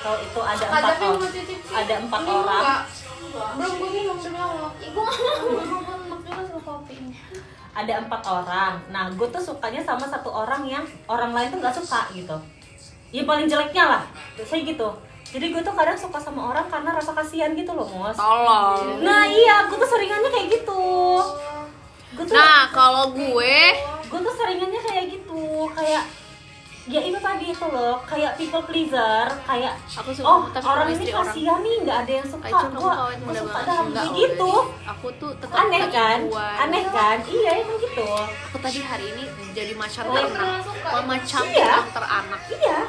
tahu itu ada 4 orang. Ada 4 orang. Belum gue minum demi Allah. Ibu enak juga suka kopi. Ada 4 orang. Nah, gue tuh sukanya sama satu orang yang orang lain tuh nggak suka gitu. Ya paling jeleknya lah, saya gitu. Jadi gue tuh kadang suka sama orang karena rasa kasihan gitu loh, Mos. Tolong. Nah iya, gue tuh seringannya kayak gitu. Nah, kalau gue tuh seringannya kayak gitu, kayak ya itu tadi itu loh, kayak people pleaser, kayak aku suka oh tapi orang sama ini istri orang. kasihan nih, nggak ada yang suka, Kayak kamu gue kawin muda suka banget. dah Enggak, kayak gitu. Aku tuh tetap Aneh kan? ibuan. Aneh kan? Iya emang gitu. Aku tadi hari ini jadi macan Oh, teranak. Mama cantik Iya. yang teranak. Iya.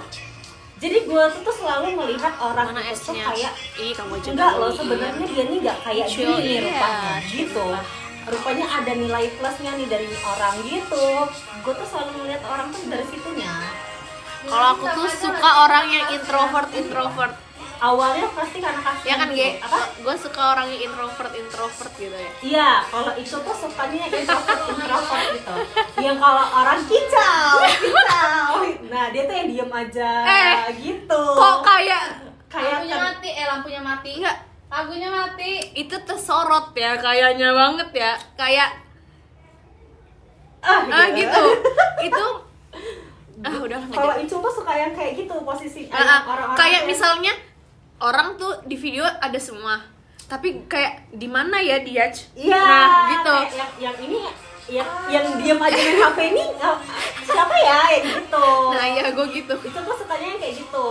Jadi gue tuh selalu melihat orang Mana itu tuh esnya? kayak Ih, kamu aja enggak dulu, loh, iya. sebenarnya dia nih nggak kayak Cuy, gini iya. rupanya gitu. Rupanya ada nilai plusnya nih dari orang gitu. Gue tuh selalu melihat orang tuh dari situnya. Kalau aku tuh suka orang yang introvert. Awalnya pasti karena kasihan. Ya kan, gitu. Ge? Apa? Gue suka orang yang introvert gitu ya. Iya, kalau itu tuh sukanya yang introvert gitu. Yang kalau orang kicau. Nah, dia tuh yang diem aja gitu. Kok kayak Lampunya mati, lampunya mati. enggak, Lagunya mati. itu tersorot ya kayaknya banget ya. Kayak gitu. Itu udah Kalau itu tuh suka yang kayak gitu posisi orang-orang kayak tuh misalnya orang tuh di video ada semua, tapi kayak di mana ya dia? iya, Nah, gitu. kayak yang ini yang diam aja main HP ini siapa ya yang gitu. Nah, ya gue gitu. Itu tuh sukanya yang kayak gitu.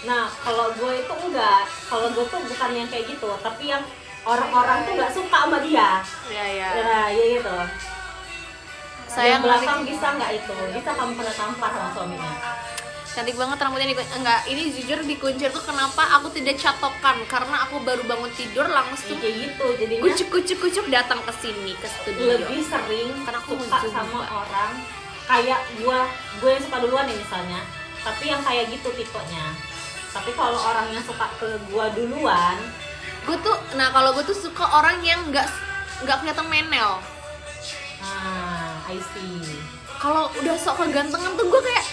Nah, kalau gue itu enggak. Kalau gue tuh bukan yang kayak gitu, tapi yang orang-orang tuh nggak suka sama dia. Ya. Nah, ya gitu. Sayang Yang belakang banget. bisa nggak itu? Bisa kamu pernah tampar sama suaminya? Cantik banget rambutnya enggak, ini jujur dikuncir tuh kenapa aku tidak catokan, karena aku baru bangun tidur langsung Kayak gitu. Jadinya kucuk datang ke sini ke studio. lebih sering Karena aku suka mau sama Zumba. orang kayak gue yang suka duluan nih misalnya, tapi yang kayak gitu tipenya. Tapi kalau orang yang suka ke gue duluan, Kalau gue tuh suka orang yang nggak kelihatan menel. I see. Kalau udah sok kegantengan tuh gue kayak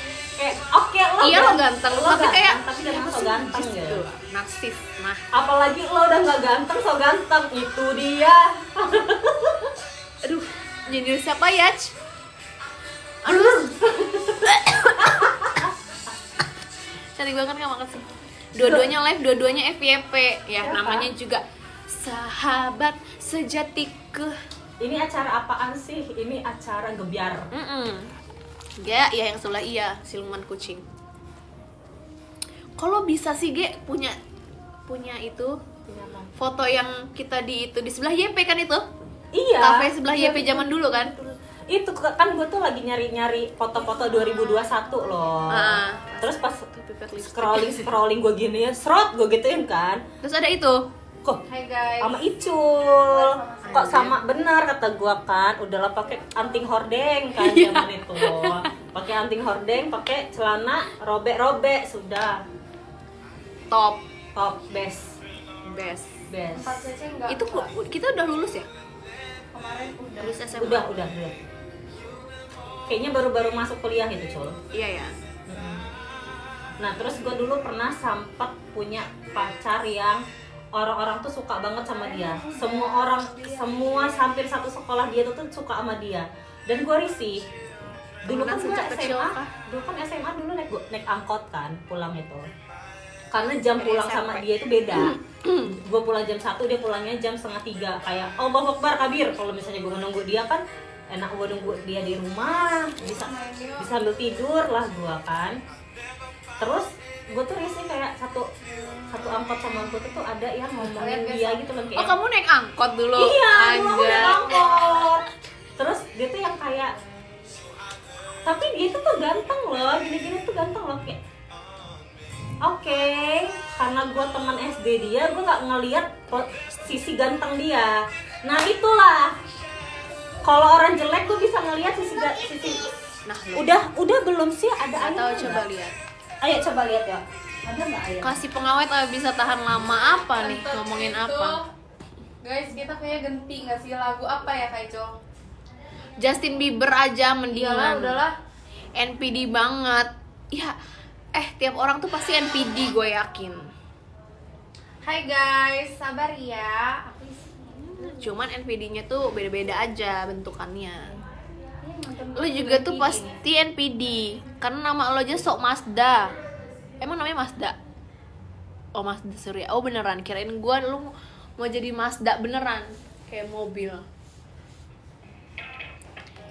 Oke, lo iya lo ganteng, tapi kayak tapi jangan so ganteng ya. narsis. Nah, Apalagi lo udah nggak ganteng, so ganteng itu dia. aduh, jadi siapa ya? Aduh, cantik banget kan, makasih. Dua-duanya live, dua-duanya FYP ya. Siapa? Namanya juga sahabat sejatiku. Ini acara apaan sih? Ini acara gebiar. Ya yang sebelah siluman kucing. Kalau bisa sih Ge punya itu foto yang kita di sebelah YP kan itu? Iya. Kafe sebelah YP zaman dulu kan? Itu kan gue tuh lagi nyari foto-foto 2021 loh. Terus pas scrolling gue gini ya, serot gue gituin kan. Terus ada itu. Kok Hai guys. sama Icul. Kok sama benar kata gue kan. Udahlah pakai anting hordeng kan zaman itu. Pakai anting hordeng, pakai celana robek-robek sudah. Top best. 4 cc enggak. Itu kita udah lulus ya? Kemarin udah. Lulus SMA. Udah. Kayaknya baru-baru masuk kuliah itu, Cul. Iya ya. Nah, terus gue dulu pernah sempat punya pacar yang orang-orang tuh suka banget sama dia. Semua hampir satu sekolah dia tuh suka sama dia. Dan gue risih. Dulu kan sejak kecil kah? SMA dulu naik angkot kan pulang itu. Karena jam Dari pulang SMP. sama dia itu beda. Gue pulang jam 1, dia pulangnya jam 2:30. Kayak Allahu Akbar kabir. Kalau misalnya gue menunggu dia kan enak, gue nunggu dia di rumah, bisa sambil tidur lah gue kan. Terus gue tuh risih kayak satu angkot sama gue tuh ada yang ngomongin dia gitu loh kayak. Oh, kamu naik angkot dulu? Iya, dulu aku naik Anjay. angkot. Terus dia tuh yang kayak, tapi dia tuh ganteng loh, gini-gini tuh ganteng loh kayak. Oke, karena gue teman SD dia, gue nggak ngelihat sisi ganteng dia. Nah itulah, kalau orang jelek gue bisa ngelihat sisi. Nah, Udah belum sih ada ayam? atau nggak? coba lihat. Ayo coba lihat ya. Ada nggak ayam? Kasih pengawet bisa tahan lama apa nih? Ngomongin apa? Guys, kita kayak genti nggak sih lagu apa ya Kak Ico? Justin Bieber aja Iyalah, mendingan. udahlah. NPD banget. Ya, tiap orang tuh pasti NPD, gue yakin. Hai guys, sabar ya. Aku Cuman NPD-nya tuh beda-beda aja bentukannya. Iya, Lo juga tuh pasti NPD karena nama lo aja sok Mazda. Emang namanya Mazda? Oh Mazda Surya. Oh beneran, kirain gue lo mau jadi Mazda beneran kayak mobil.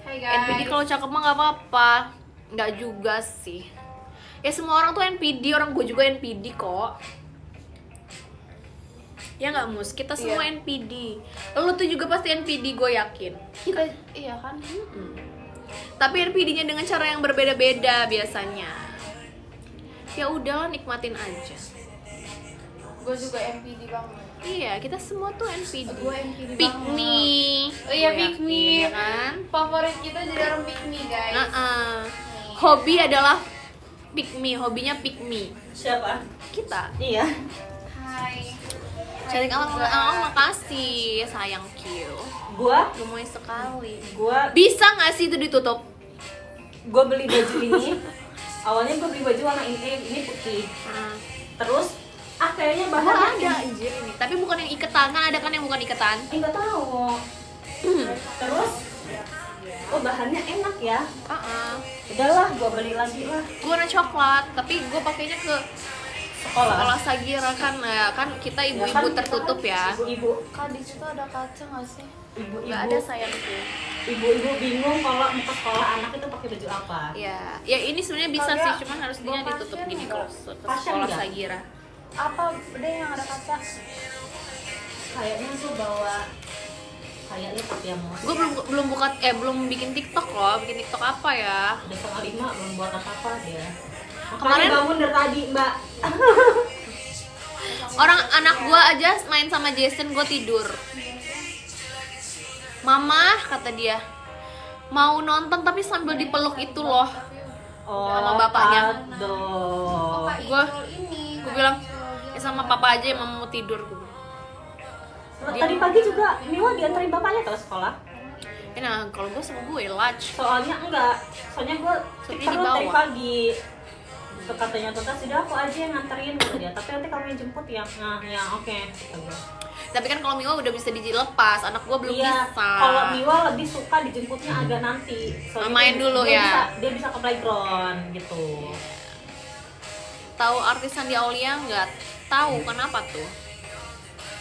Hai guys. NPD kalau cakep mah nggak apa-apa. Nggak juga sih. Ya semua orang tuh NPD, orang gue juga NPD kok. Ya nggak Mus, kita semua Iya. NPD. Lo tuh juga pasti NPD, gue yakin. Kita iya kan? Tapi NPD-nya dengan cara yang berbeda-beda biasanya. Ya udahlah, nikmatin aja. Gue juga MPD banget. Iya, kita semua tuh NPD. Gue NPD Pick banget. me. Oh iya, Gue pick me. yakin, ya kan? Favorit kita jadi orang pick me guys. Nah, hobi adalah pick me, hobinya pick me. Siapa? Kita. Iya. Hai. Cantik amat, makasih, sayang Q. Gua Gemoy sekali. gua Bisa nggak sih itu ditutup? gua beli baju ini. Awalnya gua beli baju warna ini putih. Terus kayaknya Gua bahannya ada anjir ini, tapi bukan yang iketan, kan ada kan yang bukan iketan. nggak tahu. Terus bahannya enak ya. Udahlah, gua beli lagi lah. Gue warna coklat, tapi gue pakainya ke Sekolah. sekolah Sagira kan, ya kan kita ibu-ibu Ya kan, tertutup ya. Ibu-ibu, Kak di situ ada kaca nggak sih? Nggak ada sayangku. ibu-ibu bingung kalau mau ke sekolah anak itu pakai baju apa. Ya ini sebenarnya bisa Kagak, sih, cuman harus dia gua ditutup pasien gini nggak? kalau ke Pasien sekolah nggak? Sagira. Apa deh yang ada kaca? Kayaknya tuh bawa kayaknya tapi yang mau. Gue belum bikin TikTok loh, bikin TikTok apa ya? Udah 4:30 belum buat apa-apa dia. Kemarin- Makanya bangun dari tadi, Mbak. Orang anak gue aja main sama Jason, gue tidur. Mama kata dia mau nonton tapi sambil dipeluk itu loh. Sama bapaknya. Aduh. Kak Gua- Irul ini. Gue bilang ya sama papa aja, mama mau tidur. Tadi pagi juga Mila diantarin bapaknya ke sekolah. Nah kalau gue sama gue lunch. Soalnya soalnya gue Soalnya di perlu dari bawah. pagi. Terus katanya Tata sudah aku aja yang nganterin kata dia. Tapi nanti kamu yang jemput ya. Nah, ya oke. Kata gue. Tapi kan kalau Miwa udah bisa dilepas, anak gue belum Iya, bisa. kalau Miwa lebih suka dijemputnya agak nanti. Main dulu ya. Dia bisa ke playground gitu. Tahu artis Sandi Aulia nggak? Tahu, kenapa tuh?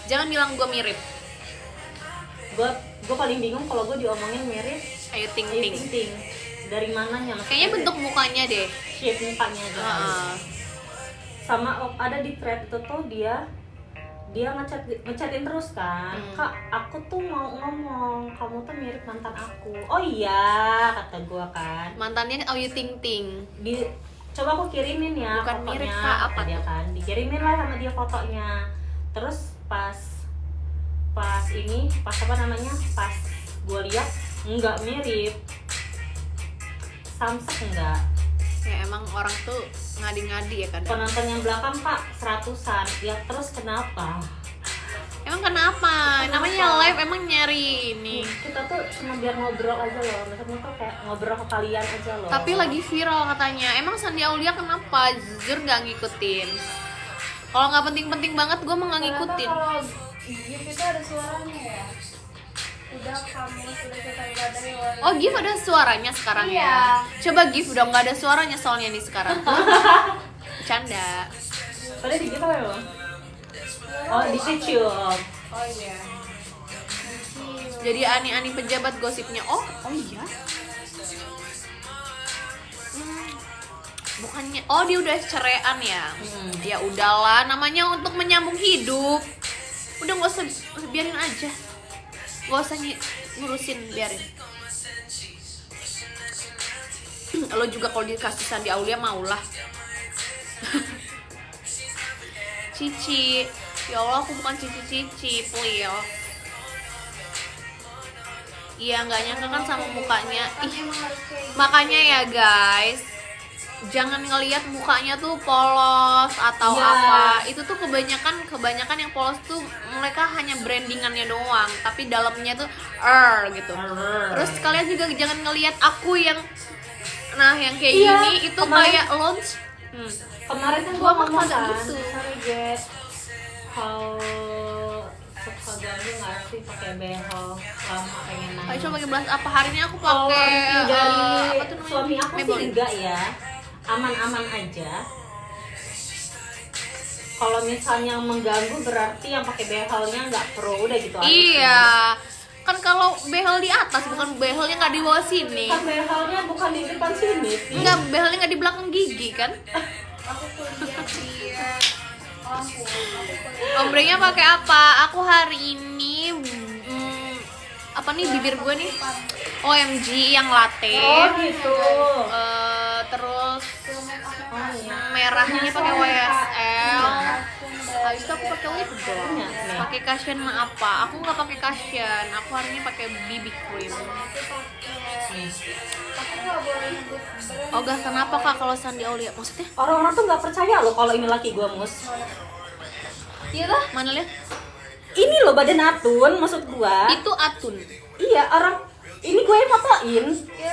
Jangan bilang gue mirip. Gue paling bingung kalau gue diomongin mirip Ayu Ting Ayu Ting. Ting Ting. Dari mananya? Kayaknya bentuk mukanya deh. shape mukanya aja. Heeh. Sama ada di thread itu tuh dia ngechatin terus kan. Kak, aku tuh mau ngomong kamu tuh mirip mantan aku. Oh iya, kata gue kan. Mantannya Ayu Ting Ting. Coba aku kirimin ya Bukan fotonya, mirip, Kak, apa kata dia tuh? kan. Dikirimin lah sama dia fotonya. Terus pas gue lihat nggak mirip, samsek enggak. Ya emang orang tuh ngadi-ngadi ya kadang. Penonton yang belakang Pak 100-an. Ya terus kenapa? Emang kenapa? Namanya live emang nyari ini. Kita tuh cuma biar ngobrol aja loh. Maksudnya tuh kayak ngobrol ke kalian aja loh. Tapi lagi viral katanya. Emang Sandi Aulia kenapa? Jujur nggak ngikutin. Kalau nggak penting-penting banget, gue mau nggak ngikutin. Kalau GIF itu ada suaranya ya. Udah kamu sudah selesai badai wali. Oh, GIF ada suaranya sekarang Iya. ya? Coba GIF dong, nggak ada suaranya soalnya nih sekarang. Canda. Tadi di kita ya, oh di YouTube. Oh iya. Jadi ani-ani pejabat gosipnya. Oh iya. Bukannya, oh dia udah cerean ya? Ya udahlah, namanya untuk menyambung hidup. Udah nggak usah, biarin aja. Nggak usah ngurusin, biarin. Lo juga kalau dikasih Sandi Aulia maulah. Cici, ya Allah aku bukan cici-cici, please. Iya nggak nyangka kan sama mukanya. Ih, makanya ya guys, jangan ngelihat mukanya tuh polos atau Ya. apa. Itu tuh kebanyakan yang polos tuh mereka hanya brandingannya doang, tapi dalamnya tuh gitu. Terus kalian juga jangan ngelihat aku yang yang kayak Iya, gini itu kemarin- kayak launch Kemarin kan Gua gua ngomong maksa kan, gitu. sorry Ge, kalau suka ganggu nggak sih pakai behel lama pengen nanya. Kayak cuma pakai belas apa hari ini aku Kalau pakai review dari apa tuh namanya? suami aku sih Maybelline. enggak ya, aman-aman aja. Kalau misalnya mengganggu berarti yang pakai behelnya nggak pro, udah gitu aja. Iya. Kan kalau behel di atas bukan behelnya nggak di bawah sini. Kan behelnya bukan di depan sini sih. Enggak, behelnya nggak di belakang gigi kan? Aku kuliah di Lampung. Aku kuliah. Ombrenya pakai apa? Aku hari ini apa nih bibir gue nih? OMG yang latte. Oh gitu. Terus Oh, iya. merahnya pakai YSL. Habis itu aku pakai lip gloss. Iya, iya. Pakai cushion apa? Aku nggak pakai cushion. Aku hari ini pakai BB cream. Nih. Aku nggak boleh nyebut brand. Oh gak, kenapa kak kalau Sandi Aulia? Maksudnya? Orang-orang tuh nggak percaya loh kalau ini laki gua, Mus. Iya lah. Mana lihat? Ini loh badan Atun, maksud gua. Itu Atun. Iya, orang ini gue yang fotoin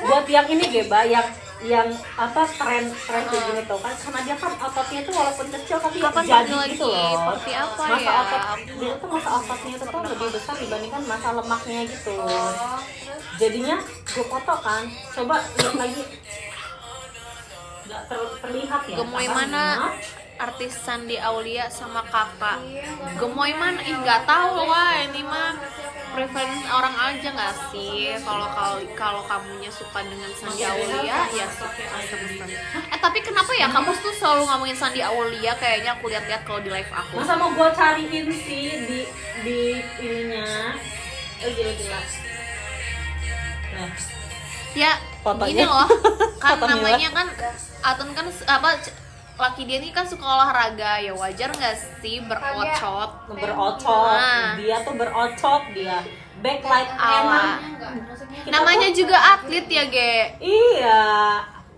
buat yang ini Geba, yang apa tren kayak gini tuh kan, karena dia kan ototnya tuh walaupun kecil tapi Kapan jadi pakai lagi? gitu loh. Seperti apa masa ya? otot dia tuh masa ototnya itu tuh lebih besar dibandingkan masa lemaknya gitu. Oh, terus Jadinya gue foto kan, coba lihat lagi, nggak terlihat ya. Gemoy Karena mana artis Sandi Aulia sama kakak? iya, Gemoy mana? Ih nggak tahu lah, ini mah preference orang aja nggak sih? Kalau kamunya suka dengan Sandi Aulia ya suka sama. Tapi kenapa ya kamu tuh selalu ngomongin Sandi Aulia? Kayaknya aku lihat-lihat kalau di live aku. masa mau gue cariin sih di ininya, gila. Nah, Ya Fotonya. gini loh, kan Foto Mila. namanya kan Atun kan laki dia ini kan suka olahraga, ya wajar nggak sih berocot? berocot, Nah. dia tuh berocot dia. Backlight Ala. emang. enggak, maksudnya Kita Namanya tuh- juga atlet ya, Ge. Iya.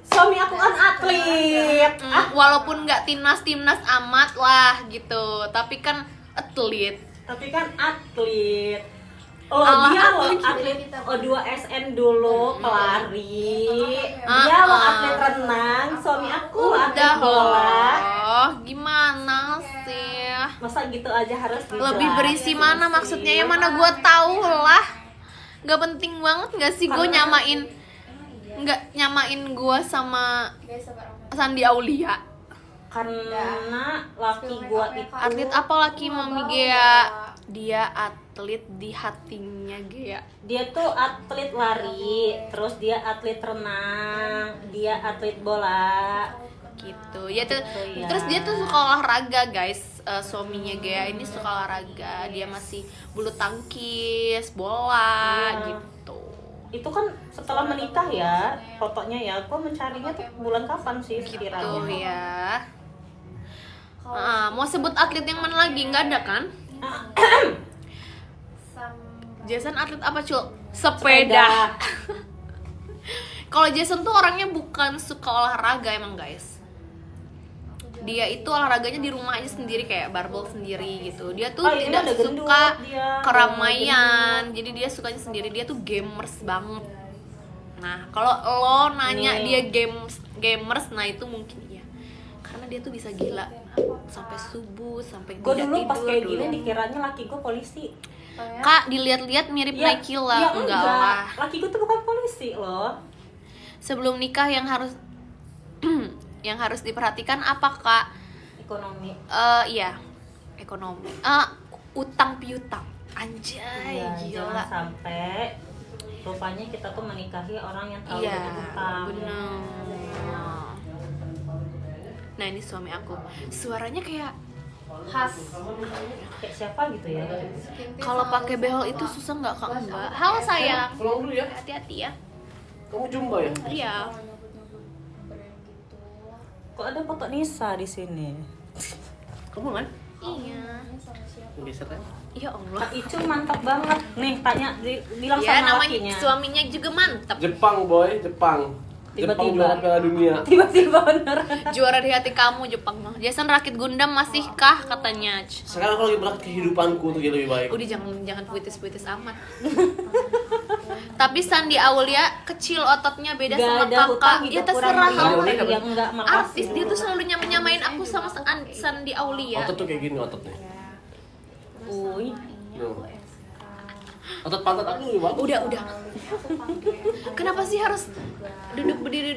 Suami aku kan atlet. Walaupun nggak timnas amat lah gitu, tapi kan atlet. Tapi kan atlet. Oh, Ala dia apa loh gitu? atlet O2SN dulu, pelari. Ah, Dia loh ah. atlet renang, suami aku atlet Udah bola. loh, gimana sih? Masa gitu aja harus dijelasin Lebih berisi mana sih? maksudnya? Ya mana gua tahu lah. Nggak penting banget nggak sih gue nyamain? Nggak nyamain gua sama guys, sabar aku. Sandi Aulia. Karena laki gua itu Atlet apa laki Mami Gea? Dia atlet di hatinya Gea. dia tuh atlet lari, terus dia atlet renang, dia atlet bola. Gitu ya tuh. Gitu ya. Terus dia tuh suka olahraga guys. Suaminya Gea ini suka olahraga. Dia masih bulu tangkis, bola Iya. gitu. Itu kan setelah menikah ya fotonya ya. Gua mencarinya tuh bulan kapan sih Gitu sekiranya? ya. Mau sebut atlet yang mana lagi? Nggak ada kan? Jason atlet apa cul? Sepeda. Kalau Jason tuh orangnya bukan suka olahraga emang guys. Dia itu olahraganya di rumah aja sendiri kayak barbel sendiri gitu. Dia tuh Oh, ini tidak udah gendut suka dia. keramaian. Jadi dia sukanya sendiri. Dia tuh gamers banget. Nah, kalau lo nanya Nih. dia gamers, nah itu mungkin iya. Karena dia tuh bisa gila sampai subuh, sampai Gue tidak dulu pas tidur kayak dulu. gini dikiranya laki gue polisi. Kak, dilihat-lihat mirip Ya, Naikila, ya enggak lah. Laki gue tuh bukan polisi loh. Sebelum nikah yang harus yang harus diperhatikan apa Kak? Ekonomi. Iya, ekonomi. Utang piutang. Anjay, Iya, gila. jangan sampai rupanya kita tuh menikahi orang yang tahu Iya, banyak utang. bener. Nah ini suami aku, suaranya kayak khas. Kayak siapa gitu ya? kalau pakai behel itu susah nggak Kak? Enggak. Halo sayang. Pulang dulu ya. Hati-hati ya. Kamu jumpa ya? Iya. Brand gitu. Kok ada foto Nisa di sini? Kamu kan? Iya. Sama siapa? Geser kan? Ya Allah. Kak Icu mantap banget. Nih, tanya bilang Ya sama namanya lakinya. suaminya juga mantap. Jepang boy, Jepang. Jepang Tiba-tiba. juara Piala Dunia. Tiba-tiba beneran. Juara di hati kamu Jepang mah. Jason rakit Gundam masihkah katanya? Sekarang aku lagi berat kehidupanku untuk jadi lebih baik. Udah jangan puitis amat. Tapi Sandi Aulia kecil ototnya beda Gak sama ada kakak. hutang gitu, Ya terserah. kurang Sandi Aulia yang siapa? enggak makasih. Artis dia tuh selalu nyamain aku sama Sandi Aulia. Otot tuh kayak gini ototnya. Uy. Tuh. Otot pantat aku lebih bagus. Udah. Kenapa sih harus duduk berdiri?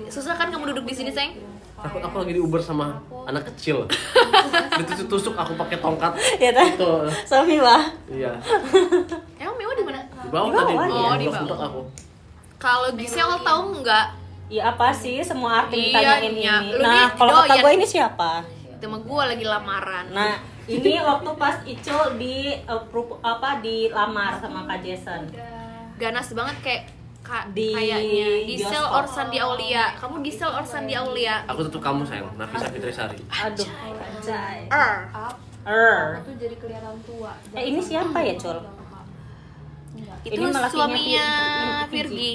Susah kan kamu duduk di sini, sayang? Aku lagi di Uber sama anak kecil. Ditusuk aku pakai tongkat. Ya kan? Itu. Suami lah. Iya. Emang Mewah di mana? Di bawah Di bawah, tadi. iya. Oh, di Blok bawah. bentuk aku. Kalau Giselle tahu nggak? Ya apa sih semua artis Iya, ditanyain iya. ini. Lu Nah, nih kalau kata doyan. gue ini siapa? Sama gue lagi lamaran. Nah, ini waktu pas Icul dilamar sama Kak Jason. Ganas banget kayak Di kayaknya Giselle bioskop. or Sandi Aulia. Kamu Giselle or Sandi Aulia? Aku tutup kamu sayang, Nafisa Fitrisari. Aduh, anjay. Up, Er. aku tuh jadi kelihatan tua. Ini siapa ya, Cul? Enggak. Itu Ini malakinya suaminya Virgi. Virgi.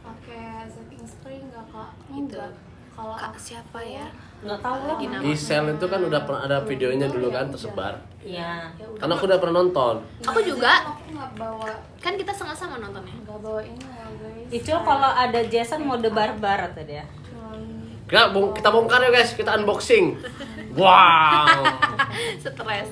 Pakai setting spray enggak, Kak? Gitu. Enggak. Kalau Kak aku siapa ya? Nggak tahu Lagi lah. nama. Giselle itu kan udah pernah ada videonya dulu kan tersebar. Iya. Karena aku udah pernah nonton. Aku juga. aku nggak bawa Kan kita sama-sama nontonnya. nggak bawa ini ya guys. Icul kalau ada Jason mode barbar tadi ya. Cuman Kita bongkar ya guys, kita unboxing. Wow. Stres.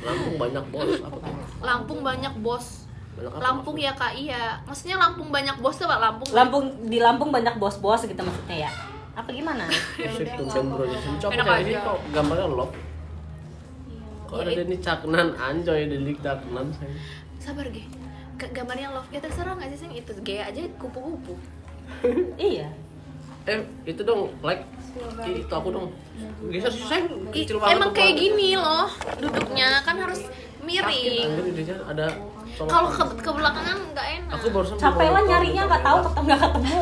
Lampung banyak bos. Apa tuh? Lampung banyak bos. Banyak apa Lampung ya Kak, iya. Maksudnya Lampung banyak bos tuh Pak, Lampung. Di Lampung banyak bos-bos gitu maksudnya ya. Apa gimana? Musik tuh band bro. Coba Enak kayak ini aja. kok gambarnya love. Kok ada Denny Caknan, Anjoy, Delik Caknan sayang. Sabar, Ge. Gambarnya love. Ya terserah enggak sih, Sayang? Itu gaya aja kupu-kupu. Iya. Itu dong, like itu aku dong. Geser sih sayang, kecil banget. Emang tuh, kayak Bang. gini loh duduknya, kan harus Sakit miring. anjir idenya ada Kalau ke belakangan nggak enak. Aku barusan Capek lah nyarinya nggak tahu nggak ketemu.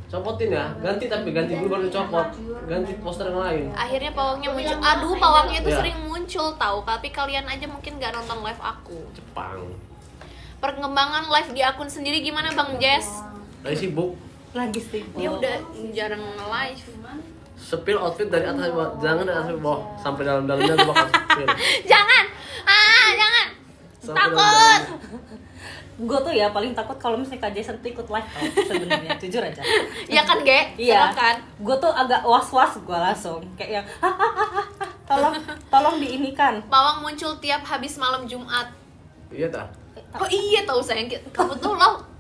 Copotin ya, ganti dulu baru dicopot. Ganti poster yang lain. Akhirnya pawangnya muncul. Aduh, pawangnya itu Ya. sering muncul tahu, tapi kalian aja mungkin nggak nonton live aku. Jepang. Perkembangan live di akun sendiri gimana Bang Jess? Lagi sibuk. Lagi sih. Dia udah jarang live. Sepil outfit dari atas ke bawah. Jangan dari atas ke bawah. Sampai dalam-dalamnya gue bakal sepil. Jangan. Jangan. Sampai Takut. dalam-dalamnya. Gue tuh ya paling takut kalau misalnya Kak Jason tuh ikut live tau sebenarnya, jujur aja. Ya kan, Ge? Iya. Silakan. Gue tuh agak was-was gue langsung kayak yang tolong diinikan. Pawang muncul tiap habis malam Jumat. Iya dah. Oh iya tahu sayang, kamu tuh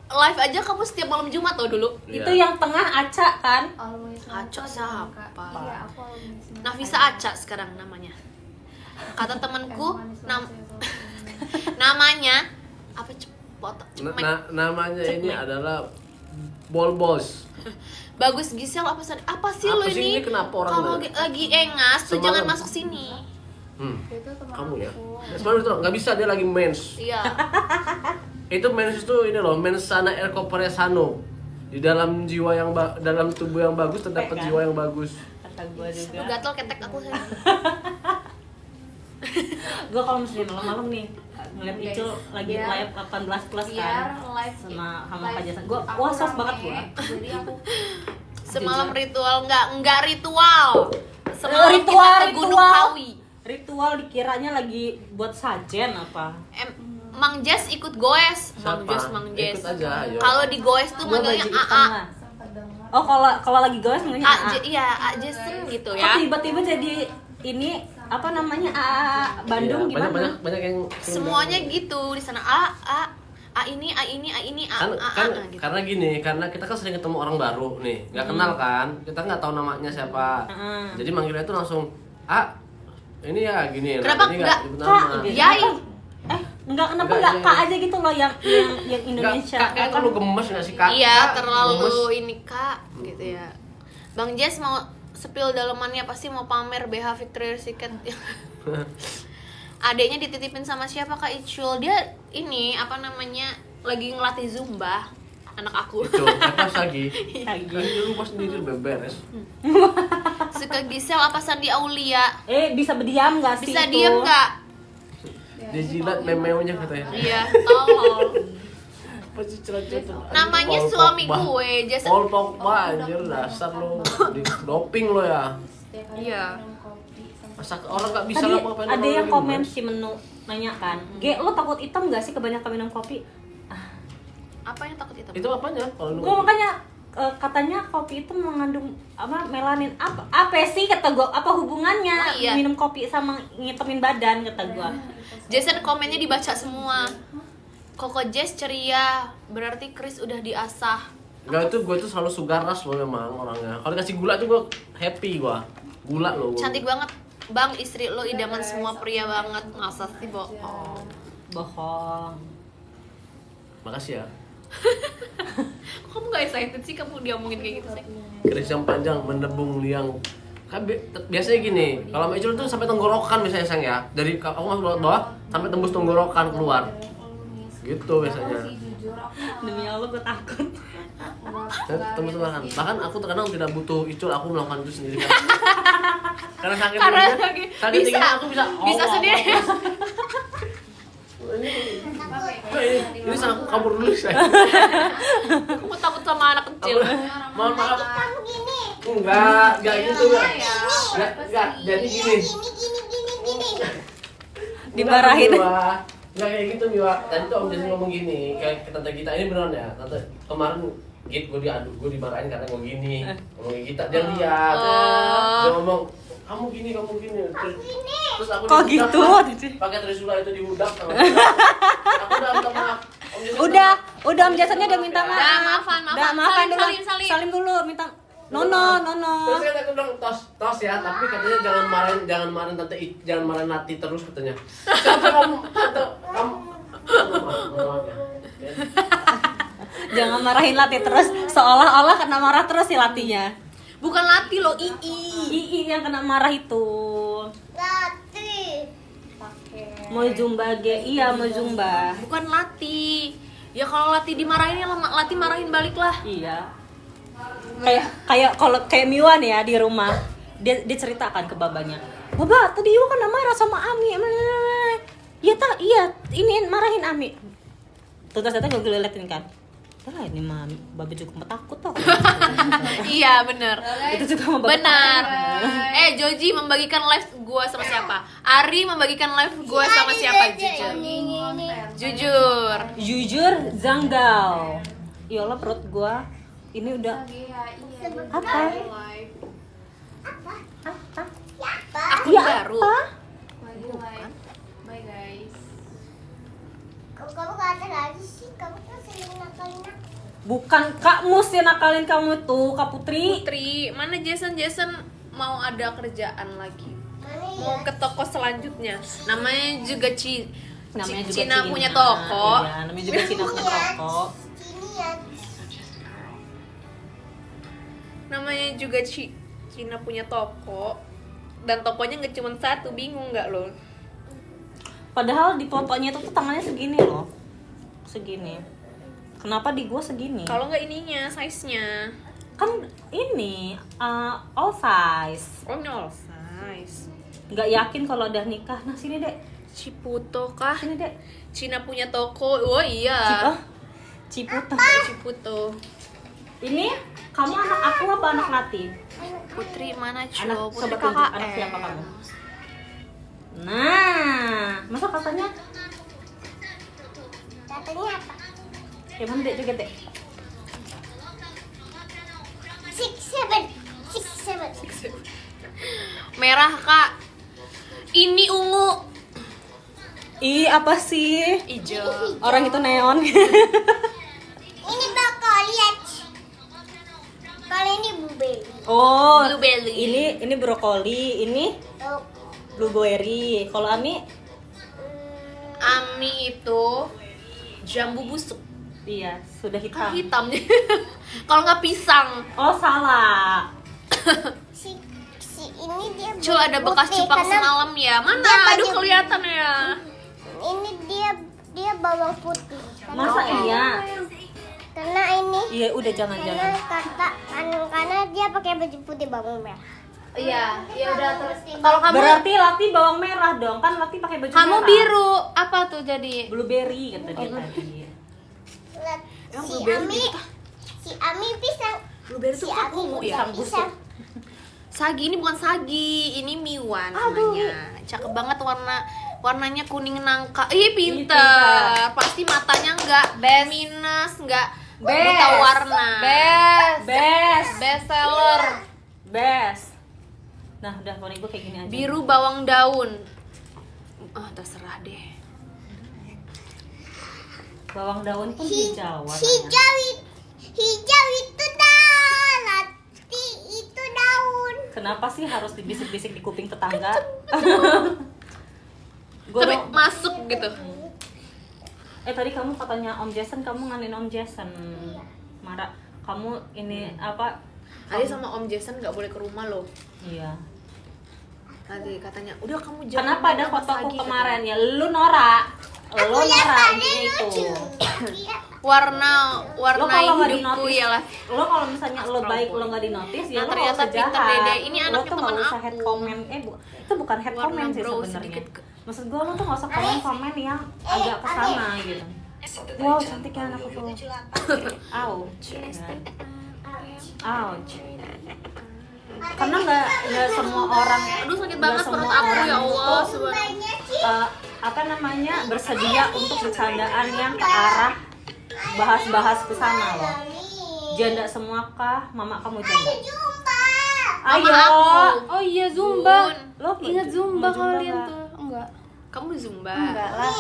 live aja kamu setiap malam Jumat tau dulu. Iya. Itu yang tengah Aca kan? alumni Aca siapa? Iya, aku alumni Semangka. Nafisa Aca sekarang namanya. Kata temanku namanya apa Namanya ini adalah Bol Bos. Bagus Giselle apa sih Apa lo sih ini? ini? Kenapa orang kamu lagi engas tuh Semalam. jangan masuk sini. Itu teman Kamu ya? aku. Semalam itu nggak bisa, dia lagi mens. Iya. Itu mens itu ini loh, mens sana el corpore sano. Di dalam jiwa yang dalam tubuh yang bagus terdapat Kan? jiwa yang bagus. Kata gue Lu juga. gatel ketek aku sayang. Gue kalau misalnya malam-malam nih ngeliat Icul lagi Biar- live 18 plus Biar kan live sama live Kak Jason. Gue aku was-was rame, banget gue. Jadi aku Semalam ritual enggak ritual. Semalam Ritual, kita ke Gunung ritual. Kawi. Ritual dikiranya lagi buat sajen apa? Mang Jess ikut goes. Mang Siapa? Jess. Ikut aja, ayo. Kalau di goes tuh Gue manggilnya baju AA. hitam lah. sempat dengar Oh kalau lagi goes namanya AA. Iya, A Jason gitu Kok ya. tiba-tiba jadi ini apa namanya AA Bandung Iya, gimana? banyak yang Semuanya gitu di sana A ini A kan, gitu. karena gini, karena kita kan sering ketemu orang baru nih, nggak kenal kan, kita nggak tahu namanya siapa, jadi manggilnya itu langsung ini ya gini, Kenapa ini nggak nyebut Kak, nama. gitu. Yai. Enggak kenapa Enggak, enggak iya. Kak aja gitu loh yang Indonesia. Nggak, kayak terlalu gemes nggak sih kak? Iya, Kak, terlalu gemes. ini Kak gitu ya. Bang Jess mau spill dalemannya pasti mau pamer BH Victoria's Secret. Adeknya dititipin sama siapa Kak Icul? Dia ini apa namanya lagi ngelatih Zumba anak aku. Itu, pas lagi. Lagi. Kan di rumah sendiri beberes. Suka Giselle apa Sandi Aulia? Bisa berdiam enggak sih? Bisa itu? diem nggak? Dia jilat memeunya katanya. Iya, tolol. Pasti cerita tuh. Namanya suami gue, Jason. Paul Pogba anjir, dasar lo di doping lo ya. setiap hari Iya. minum kopi sama Masa orang nggak bisa Tadi ngapa-ngapain ada orang yang lagi komen gemes? si menu nanya kan, Ge, lo takut hitam gak sih kebanyakan minum kopi? Apa yang takut itu? Itu apanya? Kalau lu Gue makanya katanya kopi itu mengandung melanin apa sih kata gue, apa hubungannya Oh, iya. minum kopi sama ngitemin badan kata gue. Jason komennya dibaca semua. Koko Jess ceria, berarti Chris udah diasah. Enggak, itu gue tuh selalu sugar rush loh memang orangnya. Kalau dikasih gula tuh gue happy gue. Gula loh. Cantik banget. Bang, istri lo idaman semua pria banget. Masa sih bohong. Bohong. Makasih ya. Kok kamu gak excited sih kamu diomongin kayak gitu sih? Keris yang panjang mendebung liang. Kan biasanya gini, kalau Mecul tuh sampai tenggorokan biasanya sang ya. Dari aku masuk ke bawah sampai tembus tenggorokan keluar. Gitu biasanya. Demi Allah gue takut. Tembus tenggorokan. Bahkan aku terkadang tidak butuh icul, aku melakukan itu sendiri kan. Karena sakit Karena tingginya, sakit. sakit Bisa. tingginya aku bisa Bisa sendiri. Ini sang aku kabur dulu saya. Kamu takut sama anak kecil. Mohon maaf. Kamu gini. Enggak gitu enggak. Enggak, jadi gini. Dimarahin. Enggak kayak gitu Miwa. Tadi tuh Om Jason ngomong gini, kayak ke tante kita ini beneran ya. Tante kemarin Git gue diaduk, gue dimarahin karena gue gini. Ngomongin kita dia lihat. Dia ngomong kamu gini. Terus aku Kok dihudak, gitu? Pak. Pakai trisula itu dihudak sama dia. Aku udah minta maaf. Om Jason Udah Om Jasonnya udah minta maaf. Udah, maafan. Udah, maafan dulu. Salim. Salim dulu, minta Nono. Terus kan aku bilang tos ya, tapi katanya jangan marahin tante, jangan marahin Nati terus katanya. Siapa kamu? Tante, kamu. Maaf ya. Jangan marahin Lati terus, seolah-olah kena marah terus si Latinya. Bukan Lati lo, Ii. Ii yang kena marah itu. Lati. Mau zumba ge, iya mau zumba. Bukan Lati. Ya kalau Lati dimarahin ya Lati marahin balik lah. Iya. Kayak Miwa nih ya di rumah. Dia ceritakan ke babanya. Baba, tadi Iwa kan marah sama Ami. Iya, ini marahin Ami. Terus ternyata gue ngeliatin kan. Lah ini mah Babe juga takut tau. Iya bener. Itu juga sama Babe. Benar. Joji membagikan live gua sama siapa? Ari membagikan live gua sama siapa? Jujur. Jujur Zanggal. Ya Allah perut gua ini udah apa? Aku Ya baru. apa? Bye guys. Kamu gak ada lagi sih. Kamu kan sering nakalin aku. Bukan Kak Mus yang nakalin kamu tuh, Kak Putri. Putri, mana Jason mau ada kerjaan lagi. Mana Mau ke toko selanjutnya. Namanya juga Namanya juga Cina punya toko. Iya, namanya juga Cina punya toko. Ini ya. Namanya juga Cina punya toko. Dan tokonya nggak cuma satu, bingung nggak lo? Padahal di fotonya itu tuh tangannya segini loh. Segini. Kenapa di gua segini? Kalau nggak ininya, size-nya. Kan ini all size. Oh, ini all size. Nggak yakin kalau udah nikah. Nah, sini, Dek. Ciputo kah? Sini, Dek. Cina punya toko. Oh iya. Ciputo. Ciputo. Ini kamu anak aku apa anak Lati? Putri mana Anak cuy? Putri coba tunjuk KKN. anak siapa kamu? Nah, masa katanya? Katanya apa? Ya mana Dek juga Dek? 6, 7. Merah kak. Ini ungu. Ih, apa sih? Ijo. Orang itu neon. Ini brokoli ya. Kalau ini blueberry. Oh, Blueberry. ini brokoli, ini Oh, blueberry. Kalau Ami, Ami itu jambu busuk. iya sudah Kan hitam. hitam. Kalau nggak pisang. Oh salah. si ini dia Cul ada bekas putih, cupang karena semalam ya. Mana? dia Aduh baju- kelihatan ya. Ini dia bawang putih. Masa iya? Karena ini Iya udah jangan. karena dia pakai baju putih bawang merah. Iya, ya udah terus. Kalau kamu Berarti Lati bawang merah dong, kan Lati pakai baju kamu merah. biru, apa tuh jadi? Blueberry kata dia tadi. Emang Si blueberry Ami pisang. Blueberry itu Si kan Ami ungu ya. pisang. Sagi ini bukan sagi, ini Miwan namanya. Cakep banget warna warnanya kuning nangka. Ih, pinter. Pasti matanya nggak minus, nggak buta warna. Best Seller. Nah udah warna gue kayak gini aja. Biru bawang daun. Terserah deh. Bawang daun pun hijau warnanya. Hijau itu daun, Lati itu daun. Kenapa sih harus dibisik-bisik di kuping tetangga? Gue Tapi masuk gitu. tadi kamu katanya Om Jason, kamu nganin Om Jason. Mara, kamu ini apa? Tadi sama Om Jason nggak boleh ke rumah loh. Iya. Tadi katanya, udah kamu jangan. Kenapa ada main sama fotoku Sagi," kemarin ya? Lu norak. Lu norak intinya itu. Warna Lo kalau nggak di hidupku notice, ya lah. lo kalau misalnya lo baik lo nggak di notice ya Nah, lo ternyata nggak usah pinter jahat. Dede. Ini Lo anaknya tuh nggak teman usah head aku. comment, itu bukan head Warna comment sih brow sebenarnya. sedikit Maksud gue lo tuh nggak usah komen yang agak kesana gitu. Wow, cantiknya anakku tuh. Ouch. Ouch. Karena nggak semua orang, Aduh, sakit nggak banget semua perut aku, orang ya Allah, tuh, subhanallah. bersedia untuk bercandaan yang ke arah bahas-bahas ke sana loh. Janda semua kah? Mama kamu janda? Ayo. aku. Oh iya Zumba. Lo Ingat Zumba mau kalian nggak? tuh? Enggak. Kamu di Zumba. Enggak lah.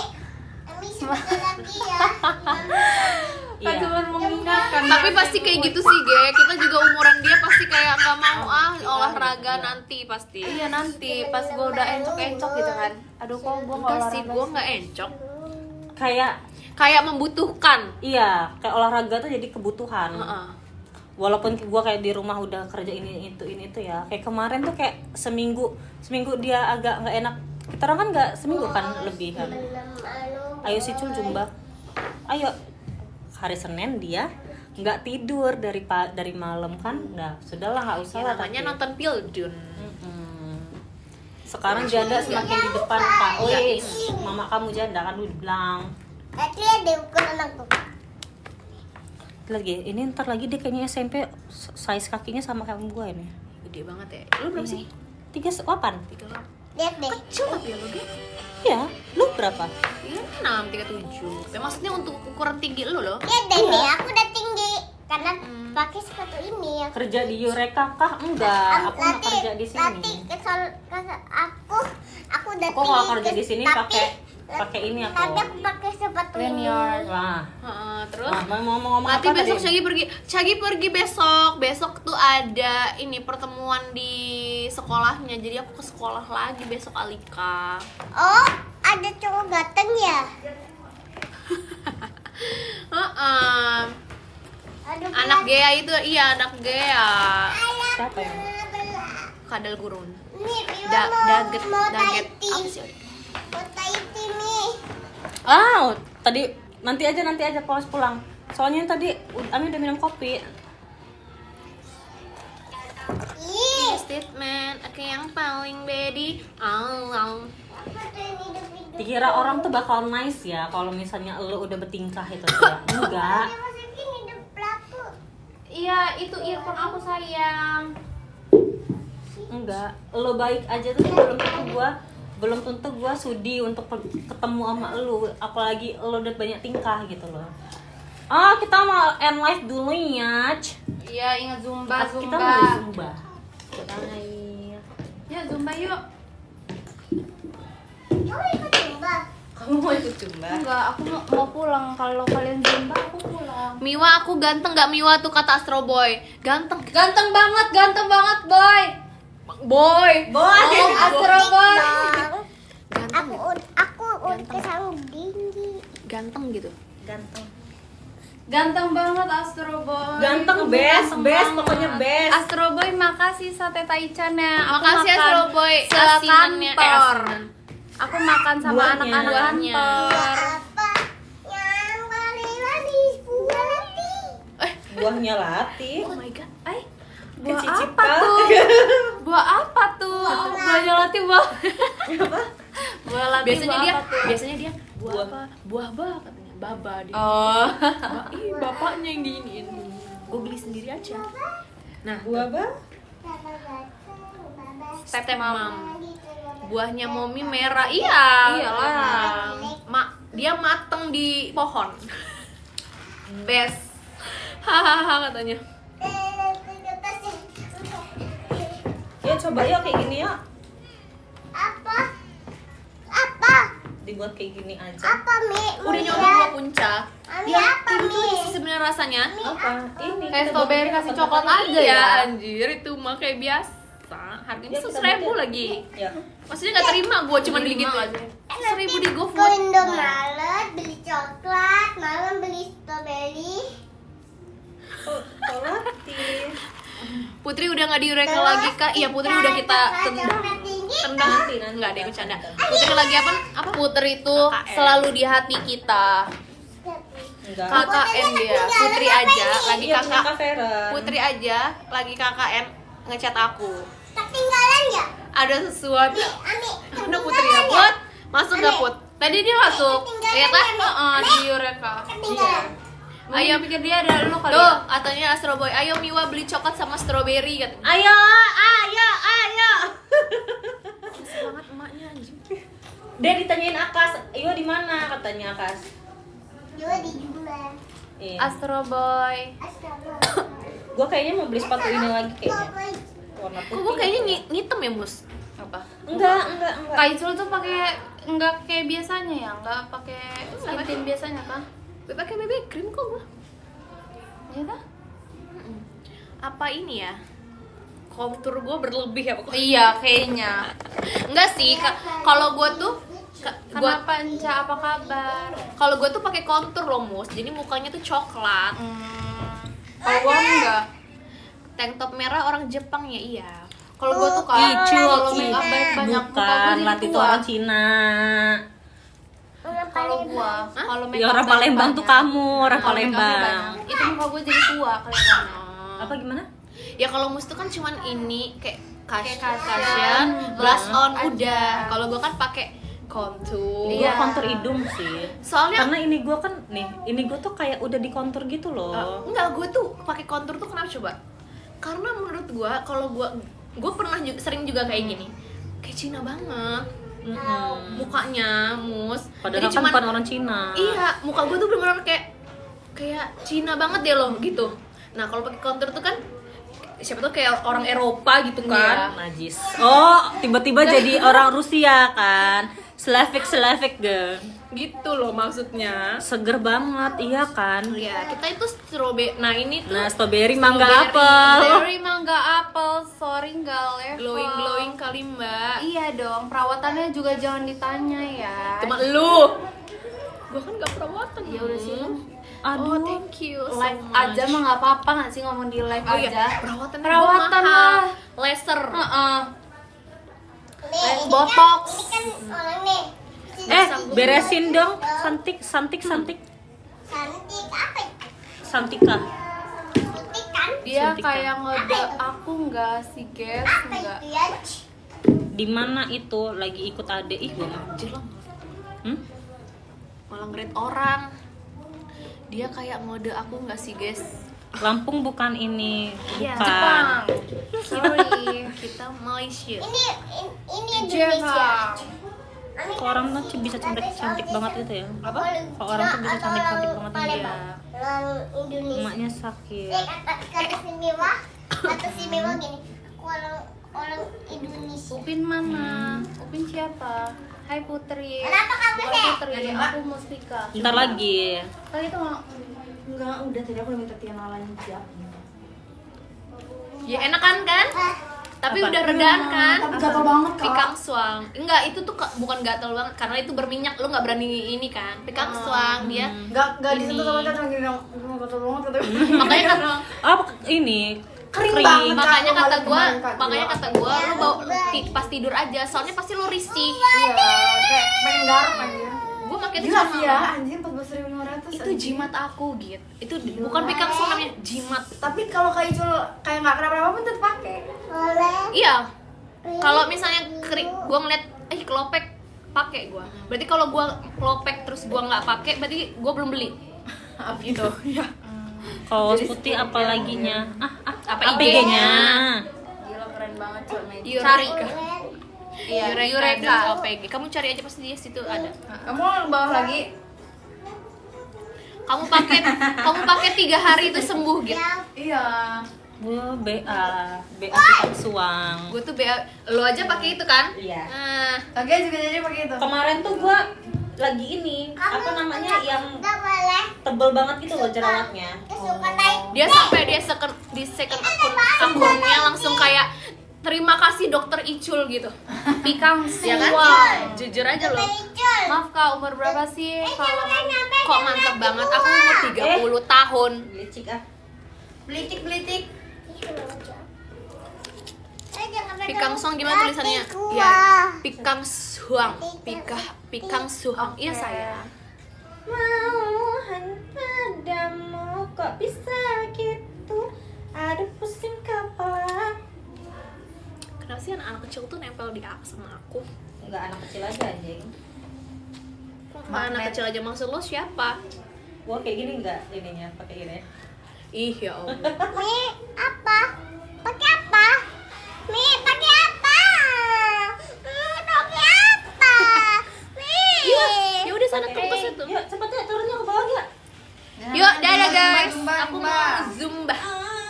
Iya. Cuma mengingatkan. Tapi pasti kayak gitu sih, Ge. Kita juga umuran dia pasti kayak nggak mau olahraga nanti pasti. Iya nanti pas gue udah encok gitu kan. Aduh kok gue nggak Enggak sih, olahraga gue sih. nggak encok. Kayak Membutuhkan. iya, kayak olahraga tuh jadi kebutuhan. Heeh. Walaupun gua kayak di rumah udah kerja ini itu ya. Kayak kemarin tuh kayak seminggu dia agak nggak enak. Kita orang kan nggak seminggu kan lebih kan. Ayo si Cul Zumba. Ayo. Hari Senin dia nggak tidur dari malam kan. Nah, sudahlah nggak usah Ya, lah. namanya tapi- nonton Pildun. Sekarang janda semakin di depan Pak. Wis, mama kamu janda kan udah bilang. Tadi ada ukuran aku. Lagi, ini ntar lagi dia kayaknya SMP size kakinya sama kayak gue ini. Gede banget ya. Lu berapa sih? 38. 38. Lihat deh. Kecil tapi ya lo, Ge. Iya, lu berapa? Iya, 6, 37. Ya, maksudnya untuk ukuran tinggi lu loh. Lihat deh nih, aku udah tinggi karena pakai sepatu ini ya. Kerja di Eureka kah? Enggak, aku nggak kerja di sini. Aku udah Aku nggak kerja di sini pakai ini aku. Tapi aku pakai sepatu ini. Wah, Terus mau ngomong nanti apa besok tadi? Shaggy pergi besok tuh ada ini pertemuan di sekolahnya, jadi aku ke sekolah lagi besok Alika. Oh, ada cowok ganteng ya? Aduh, Anak Gea itu, iya anak Gea. Siapa ya? Kadal gurun. Nih, Daget. mau Apa Tahiti. sih? Mau Tahiti nih. Tadi nanti aja pas pulang. Soalnya tadi Ami udah minum kopi. Ih, Statement, aku yang paling bedi. Allah. Dikira orang tuh bakal nice ya kalau misalnya lo udah bertingkah itu ya. Enggak. masukin hidup pelaku. Iya, itu earphone aku sayang. Enggak. Lo baik aja tuh belum tentu gua sudi untuk ketemu sama lo, apalagi lo udah banyak tingkah gitu loh. Kita mau end live dulu ya. Iya, ingat Zumba. Kita mau Zumba. Bye. Ya, Zumba yuk. Kamu ikut Zumba? Kamu mau ikut Zumba? Enggak, aku mau pulang. Kalau kalian Zumba, aku pulang. Miwa, aku ganteng gak Miwa tuh kata Astro Boy. Ganteng. Ganteng banget, boy. Boy. Oh, Astro Boy. Ganteng. Aku udah sanggup tinggi. Ganteng gitu. Ganteng banget Astro Boy. Ganteng, best, pokoknya best. Astro Boy, makasih sate taichan ya. Aku Makasih makan Astro Boy asinannya sekantor. asinan. Aku makan sama Buahnya. anak-anak Buahnya. kantor. Buahnya lati. Oh my god. Buah Cicip apa kah? tuh? Buah apa tuh? Buahnya lati buah. Buah lati Biasanya dia buah Buah. apa? Buah katanya. Baba dia. Oh. Bapaknya yang diiniin. Gue beli sendiri aja. Nah, Buah apa? step mom. Buahnya Momi merah. Iya. Iyalah. Dia mateng di pohon. Best. Hahaha katanya. Ya coba ya kayak gini ya. Apa? Dibuat kayak gini aja. Apa, Mi? Udah nyoba buah puncak. Ami Ya, apa, itu Mi? sih sebenarnya rasanya. Apa? Ini Kayak kita strawberry buat kasih apa? coklat aja Iya, ya. anjir itu mah kayak biasa. Harganya Ya, kita 100.000 buat ya. lagi. Ya. Maksudnya nggak terima gua cuma beli gitu aja. 1.000 di Ke GoFood. Indomaret beli coklat, malam beli strawberry. Kok latih? Putri udah nggak diureka lagi kak? Iya Putri udah kita tendang. Nanti. Nggak ada yang bercanda. Putri lagi apa? Putri itu KKN. selalu di hati kita. Enggak. KKN dia. Putri aja lagi Iya, punya kakak. Kak Vera. Putri aja lagi KKN ngechat aku. Ketinggalan ya? Ada sesuatu. Ami, Mana Putri ya? Put, masuk nggak Put? Tadi dia masuk. Lihat ah. Heeh, di Eureka. ketinggalan. Ayo pikir dia ada lu kali. Tuh, Ya? katanya Astro Boy, ayo Miwa beli coklat sama strawberry katanya. Ayo. Kesel banget emaknya anjing. Dia ditanyain Akas, Iyo di mana katanya Akas. Juga dijual. Iya. Astro Boy. Astaga. Gua kayaknya mau beli sepatu ini lagi kayaknya. Warna Kok putih. gue kayaknya ngitem ya Mus? Apa? Enggak. Kaicul tuh pakai enggak kayak biasanya ya, enggak pakai skin tint biasanya kah? Gue pakai BB cream kok gue. Iya dah. Apa ini ya? Kontur gue berlebih ya pokoknya. Iya, kayaknya. Enggak sih, kalau gue tuh gua Kenapa Enca, apa kabar? kalau gue tuh pakai kontur loh Mus. Jadi mukanya tuh coklat. Kalau gua enggak. Tank top merah orang Jepang ya iya. Kalau gua tuh kayak Icul, kalau make up banyak muka gua bukan, jadi Lat itu tua. orang Cina. Kalau gua, kalau make Ya up orang banyak Palembang tuh banyak. kamu, orang Kalau make upnya Palembang. banyak, itu muka gua jadi tua kelihatannya. Apa gimana? Ya kalau Mus tuh kan cuman ini kayak Kayak cushion, cushion, blush on aja. udah. Kalau gue kan pakai kontur. Gua Iya. kontur hidung sih. Soalnya Karena ini gua kan ini gua tuh kayak udah di kontur gitu loh. enggak, gue tuh pakai kontur tuh kenapa coba? Karena menurut gue kalau gue pernah juga, sering juga kayak gini. Kayak Cina banget mukanya, Mus. Padahal Jadi kan cuman bukan orang Cina. iya, muka gue tuh bener-bener kayak Cina banget deh loh gitu. Nah, kalau pakai kontur tuh kan siapa tuh kayak orang Eropa gitu kan. Najis. Oh, tiba-tiba jadi orang Rusia kan. Slavic deh. Gitu loh maksudnya. Seger banget, iya kan? Ya, kita itu strawberry. Nah, ini tuh Nah, strawberry, mangga, strawberry. apel. Strawberry, mangga, apel, sorry enggak level. glowing kali, Mbak. Iya dong, perawatannya juga jangan ditanya ya. Cuma lu. Gua kan gak perawatan. Ya udah sih. Oh, thank you so Live much. aja mah nggak apa-apa nggak sih ngomong di live Oh iya, aja. perawatan Perawatan mahal. lah. Laser. Heeh. Nih, ini Botox. kan orang nih. Beresin dong, santik. Cantik apa itu? Santika. Cantik kan? Dia Suntikan. kayak ngode aku nggak sih guys, Apa nggak. itu ya? Di mana itu lagi ikut adek? Ih, gua Anjir lo, malah ngeret orang. Dia kayak ngode aku nggak sih guys? Lampung bukan ini, Iya, bukan. Jepang. Sorry. Kita Malaysia. Ini Indonesia. Kok orang tuh bisa cantik banget gitu ya? Apa? Kok orang tuh bisa cantik banget gitu ya? Orang Indonesia. Emaknya sakit. Kata si Miwa, gini. Orang Indonesia. Upin mana? Upin siapa? Hai Putri. Kenapa kamu Bukan sih? Putri, aku Muslika. Ntar lagi. Kali itu enggak, udah tadi aku udah minta Tiana lanjut. Ya enakan kan? Tapi Apa? udah redaan kan? Tapi gatal banget kak. Pikang suang. Enggak, itu tuh bukan gatal banget karena itu berminyak, lu nggak berani ini kan. Pikang suang dia. Enggak Ini. disentuh sama Tiana gini dong. Gatal banget kata. Makanya kan Apa ini? Kering banget. makanya Kak, kata gua, kemarin, Kak, makanya gua. kata gua lu pas tidur aja, soalnya pasti lu risih. Iya, kayak pengen garuk anjir. Gua pakai itu Gila sama sih ya, anjir 14.500. itu jimat aku gitu. Itu bukan pikang suang namanya, jimat. Tapi kalau kayak Icul kayak nggak kenapa-napa pun tetap pakai. Boleh. Iya. Kalau misalnya gua ngeliat kelopek pakai gua. Berarti kalau gua kelopek terus gua nggak pakai, berarti gua belum beli. Gitu. Ya. Kaos putih apa laginya? Apa APG-nya? Gila keren banget Cul. Cari. Iya, Eureka.opg. Kamu cari aja pasti di situ ada. Kamu bawah lagi. Kamu pakai 3 hari itu sembuh gitu. Iya. Gue BA Pikang Suang. Gue tuh lo aja pakai itu kan? Iya. Nah, Oke, juga jadi pakai itu. Kemarin tuh gue lagi ini apa namanya yang Gak boleh. tebel banget gitu loh jerawatnya. Suka naik. dia sampai di second akunnya langsung kayak terima kasih dokter Icul gitu. Pikang ya kan? Jujur aja loh. Muncul. Maaf kak, umur berapa sih? Kalau kok mantep banget. Aku umur 30 tahun. Licik ah. Belitik. Pikang Suang gimana tulisannya? Ya, Pikang Suang. Pikang Suang. Iya sayang. Mauhan padamu kok bisa gitu. Aduh pusing kepala. Kenapa sih anak kecil tuh nempel di sama aku? Enggak anak kecil aja anjing. Anak kecil aja maksud lo siapa? Gua kayak gini enggak ininya pakai gini. Ih ya Allah. Mi, apa? Pakai apa? Mi, pakai apa? Pakai apa? Mi. Ya udah sana tumpes itu. Yuk cepet ya turunnya ke bawah ya. Yuk, dadah guys. Zumba. Aku mau zumba.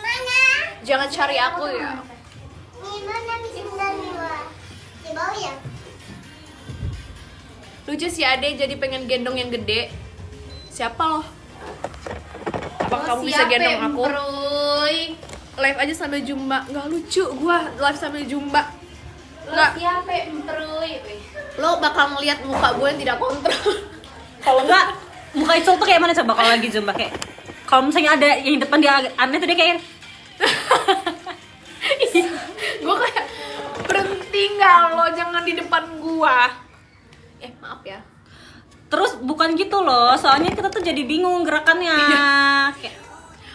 Mana? Jangan cari aku ya. Mi, mana Mi Zumba? Di bawah ya? Lucu si Ade jadi pengen gendong yang gede. Siapa loh? Apa kamu bisa gendong aku? Live aja sambil jumba. Nggak lucu gua live sambil jumba. Nggak. Siapa emperuy? Lo bakal ngeliat muka gue yang tidak kontrol. Kalau enggak muka Icul tuh kayak mana coba kalau lagi zumba kayak kalau misalnya ada yang di depan dia aneh tuh dia kayak Gue kayak berhenti nggak lo, jangan di depan gua. Maaf ya. terus bukan gitu loh soalnya kita tuh jadi bingung gerakannya kayak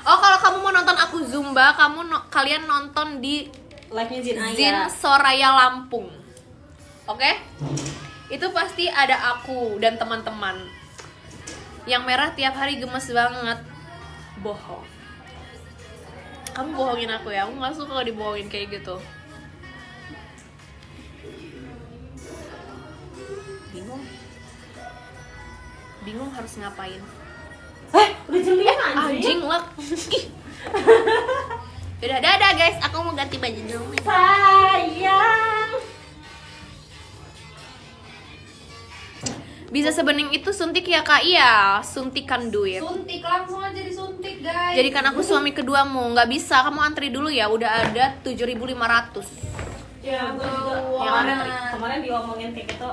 Oh, kalau kamu mau nonton aku zumba, kalian nonton di live-nya Zin Zin Aya. Soraya Lampung. Oke? Itu pasti ada aku dan teman-teman. Yang merah tiap hari gemes banget. Bohong. Kamu bohongin aku ya. Aku nggak suka kalau dibohongin kayak gitu. Bingung harus ngapain. Udah jam 5 Anjing lah. Udah, dadah guys. Aku mau ganti baju dulu. sayang. Bisa sebening itu suntik ya kak? Iya, suntikan duit. Suntik langsung aja disuntik guys. Jadikan aku suami keduamu. Nggak bisa, kamu antri dulu ya. Udah ada 7.500. Ya, gue juga Yang kemarin diomongin kayak gitu.